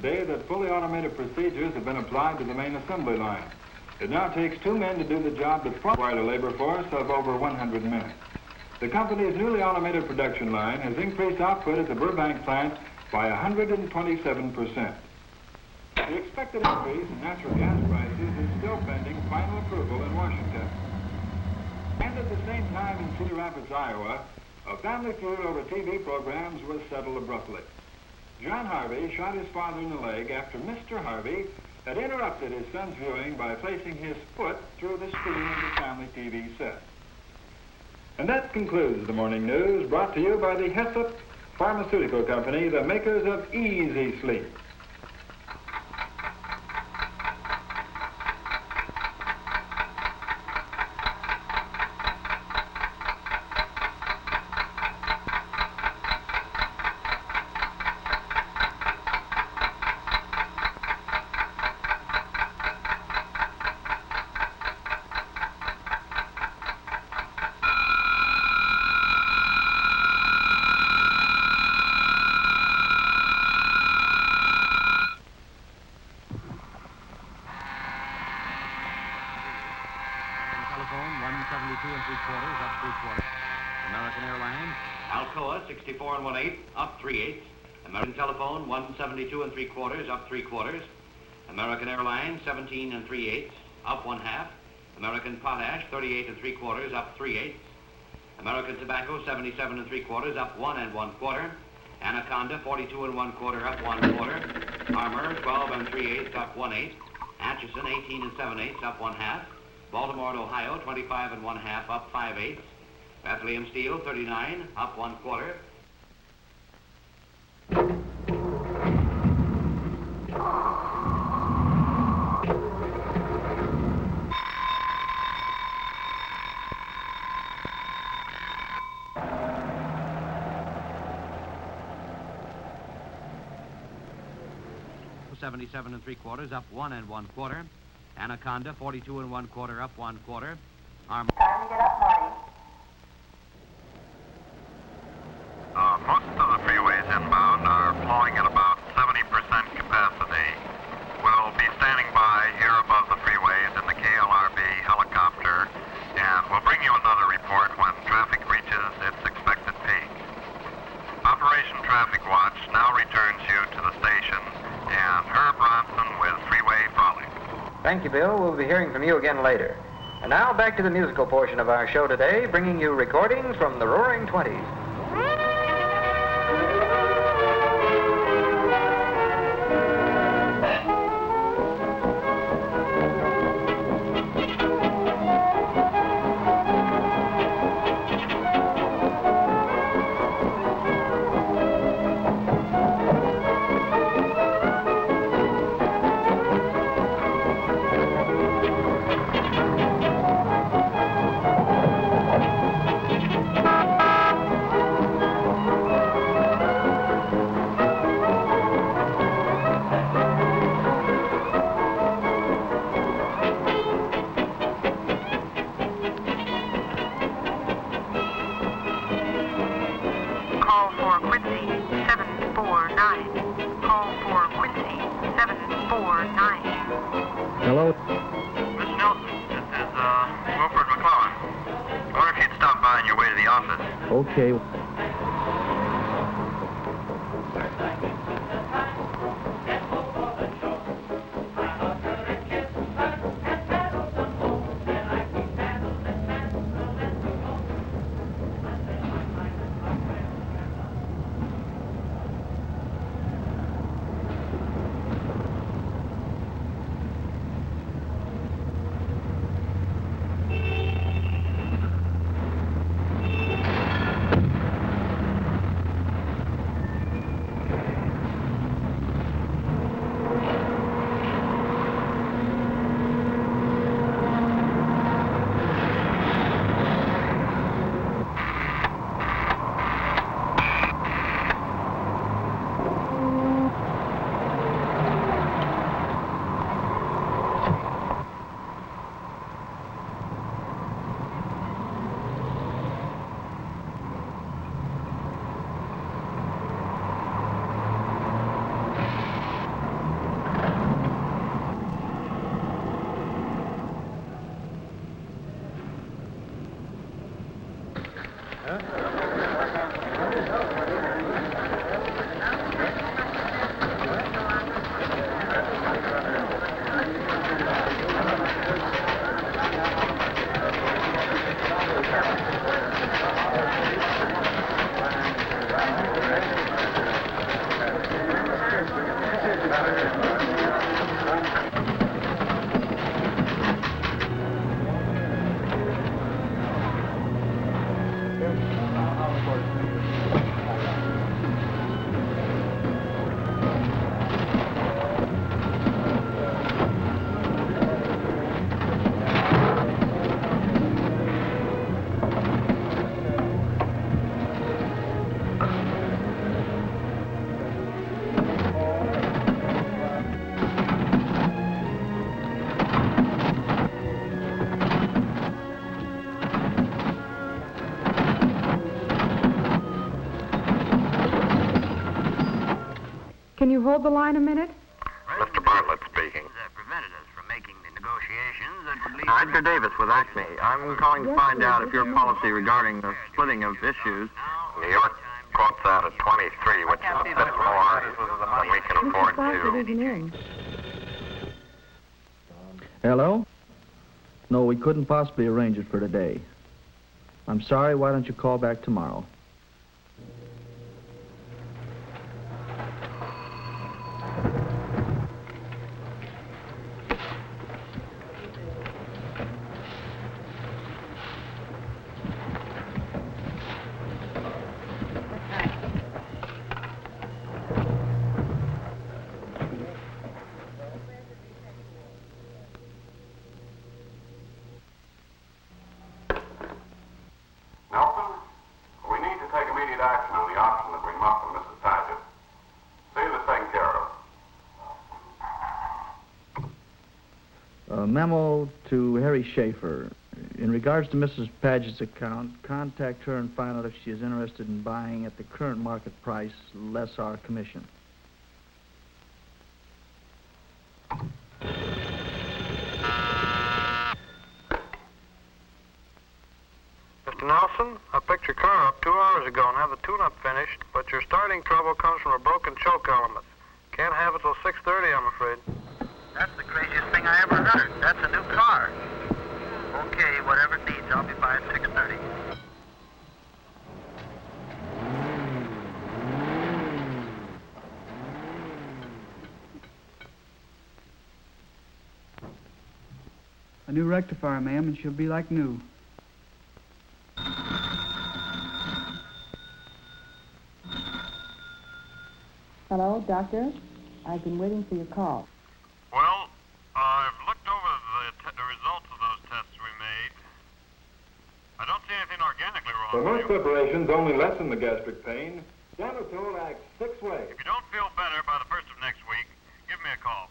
say that fully automated procedures have been applied to the main assembly line. It now takes 2 men to do the job that required a labor force of over 100 men. The company's newly automated production line has increased output at the Burbank plant by 127%. The expected increase in natural gas prices is still pending final approval in Washington. And at the same time in Cedar Rapids, Iowa, a family feud over TV programs was settled abruptly. John Harvey shot his father in the leg after Mr. Harvey had interrupted his son's viewing by placing his foot through the screen of the family TV set. And that concludes the morning news, brought to you by the Hessep Pharmaceutical Company, the makers of Easy Sleep. Telephone 172 3/4, up 3/4. American Airlines. Alcoa 64 1/8, up 3/8. American Telephone 172 3/4, up 3/4. American Airlines 17 3/8, up 1/2. American Potash 38 3/4, up 3/8. American Tobacco 77 3/4, up 1 1/4. Anaconda 42 1/4, up 1/4. Armour 12 3/8, up 1/8. Atchison 18 7/8, up 1/2. Baltimore and Ohio 25 1/2, up 5/8. Bethlehem Steel 39, up 1/4. $77 3/4, up 1 1/4. Anaconda 42 1/4, up 1/4. Armour. Time to get up, Marty. Most of the freeways inbound are flowing at about 70% capacity. We'll be standing by here above the freeways in the KLRB helicopter, and we'll bring you another report when traffic reaches its expected peak. Operation Traffic Watch now returns you to the station, and Herb Ronson with Freeway Frolic. Thank you, Bill. We'll be hearing from you again later. And now back to the musical portion of our show today, bringing you recordings from the Roaring Twenties. Call for Quincy 749. Call for Quincy 749. Hello? Miss Nelson, this is, Wilford McClellan. I wonder if you'd stop by on your way to the office. Okay. Can you hold the line a minute? Mr. Bartlett speaking. Prevented us from making the negotiations that would lead Edgar Davis with Acme. I'm calling to find out if your policy regarding the splitting of issues. New York quotes that at 23, which is a bit more than we can afford Bartlett to. isn't in. Hello? No, we couldn't possibly arrange it for today. I'm sorry, why don't you call back tomorrow? Nelson, we need to take immediate action on the option that we muffle Mrs. Paget. See that it's taken care of. A memo to Harry Schaefer. In regards to Mrs. Paget's account, contact her and find out if she is interested in buying at the current market price, less our commission. Mr. Nelson, I picked your car up 2 hours ago and have the tune-up finished, but your starting trouble comes from a broken choke element. Can't have it till 6:30, I'm afraid. That's the craziest thing I ever heard. That's a new car. Okay, whatever it needs, I'll be by at 6:30. A new rectifier, ma'am, and she'll be like new. Hello, doctor. I've been waiting for your call. Well, I've looked over the results of those tests we made. I don't see anything organically wrong For with most you. preparations only lessen the gastric pain, Danitol acts 6 ways. If you don't feel better by the first of next week, give me a call.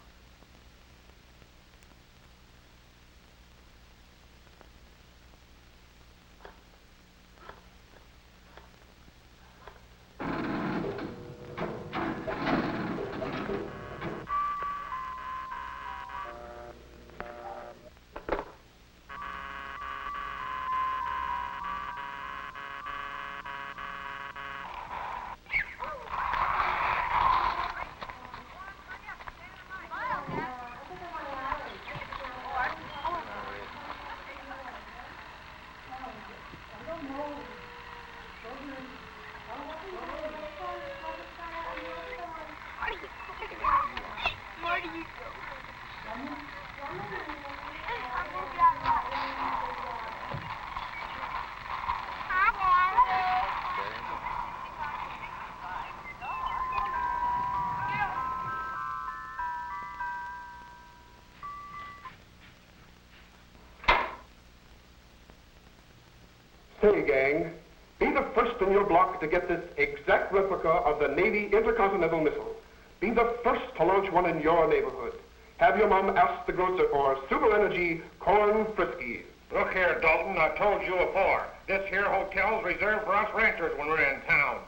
Say, gang, be the first in your block to get this exact replica of the Navy intercontinental missile. Be the first to launch one in your neighborhood. Have your mom ask the grocer for Super Energy Corn Friskies. Look here, Dalton, I told you before. This here hotel's reserved for us ranchers when we're in town.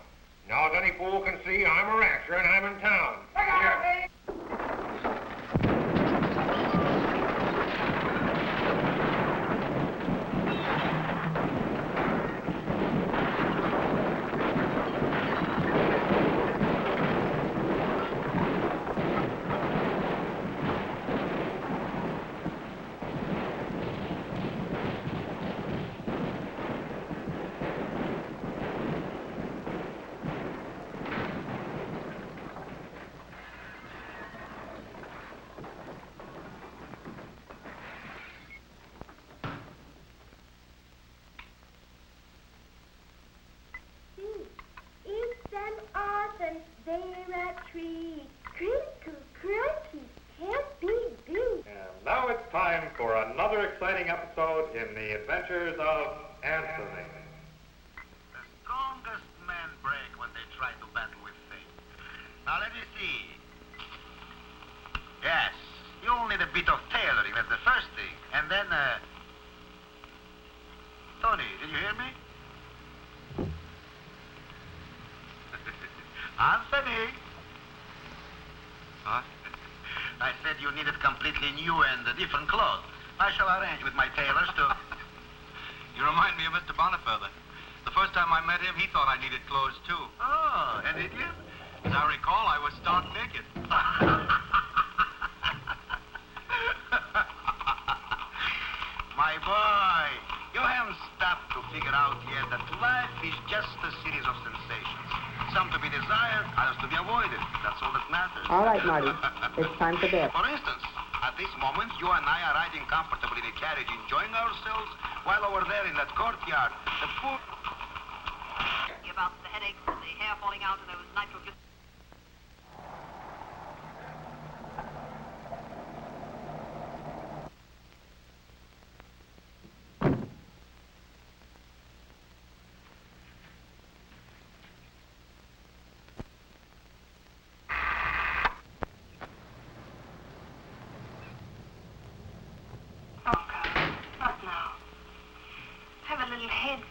Now, as any fool can see, I'm a rancher and I'm in town. Here. episode in the adventures of Anthony. The strongest men break when they try to battle with fate. Now let me see. Yes, you'll need a bit of tailoring, that's the first thing. And then, Tony, did you hear me? Anthony? What? I said you needed completely new and different clothes. I shall arrange with my tailors to... You remind me of Mr. Bonifeather. The first time I met him, he thought I needed clothes, too. Oh, and did you? As I recall, I was stark naked. My boy, you haven't stopped to figure out yet that life is just a series of sensations. Some to be desired, others to be avoided. That's all that matters. All right, Marty. It's time for bed. For instance, at this moment, you and I are riding comfortably in a carriage, enjoying ourselves, while over there in that courtyard, the poor... About the headaches and the hair falling out and those nitroglycerin.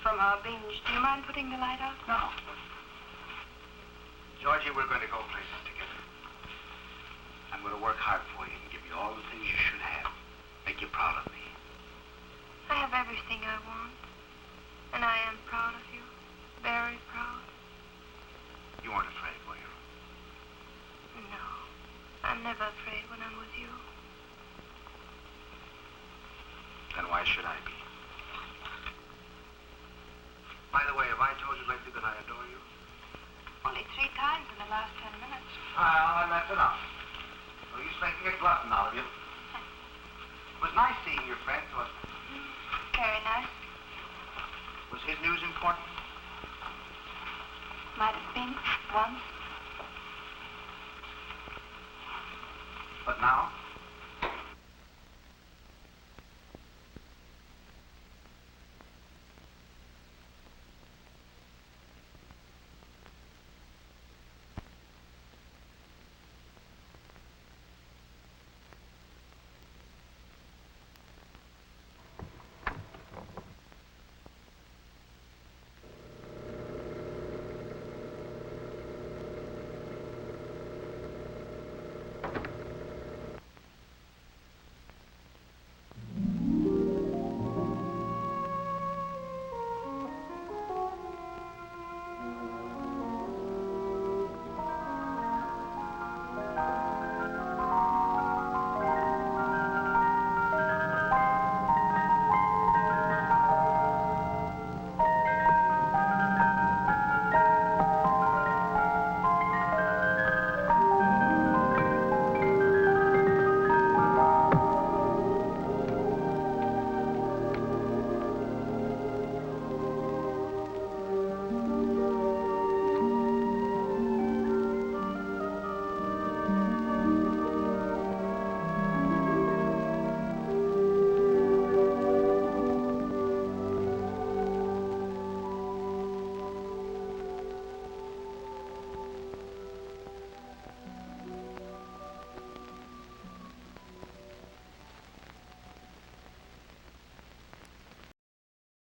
From our binge. Do you mind putting the light out? No. Georgie, we're going to go places together. I'm going to work hard for you and give you all the things you should have. Make you proud of me. I have everything I want. And I am proud of you. Very proud. You weren't afraid, were you? No. I'm never afraid when I'm with you. Then why should I be? By the way, have I told you lately that I adore you? Only 3 times in the last 10 minutes. Well, that's enough. No use making a glutton out of you. It was nice seeing your friend, wasn't it? Very nice. Was his news important? Might have been once.